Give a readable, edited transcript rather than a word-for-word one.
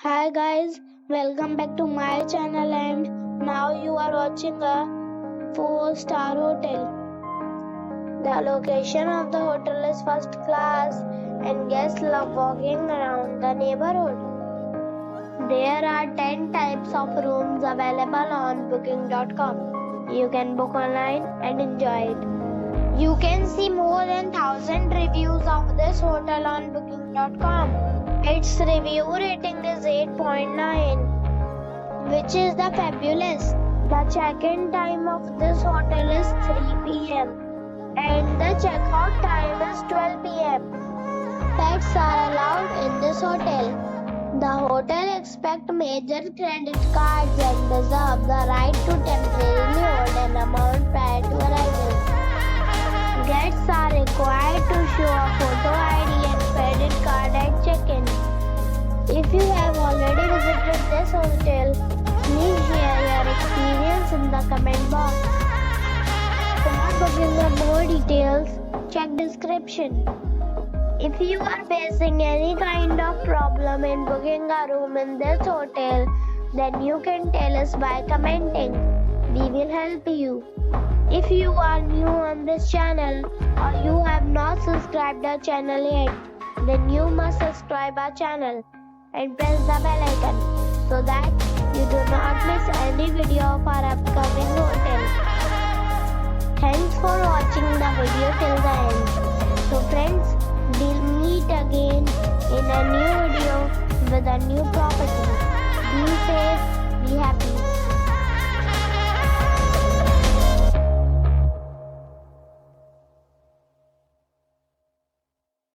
Hi guys, welcome back to my channel and now you are watching a 4-star hotel. The location of the hotel is first class and guests love walking around the neighborhood. There are 10 types of rooms available on booking.com. You can book online and enjoy it. You can see more than 1000 reviews of this hotel on booking.com. Its review rating is 8.9, which is the fabulous. The check-in time of this hotel is 3 p.m. and the check-out time is 12 p.m. Pets are allowed in this hotel. The hotel accepts major credit cards and reserves the right to temporarily hold an amount prior to arrival. Guests are required to show a photo ID and credit card at check-in. If you have already visited this hotel, please share your experience in the comment box. For booking or more details, check description. If you are facing any kind of problem in booking a room in this hotel, then you can tell us by commenting. We will help you. If you are new on this channel or you have not subscribed our channel yet, then you must subscribe our channel and press the bell icon so that you do not miss any video of our upcoming hotel. Thanks for watching the video till the end. So friends, we'll meet again in a new video with a new property. Be safe, be happy.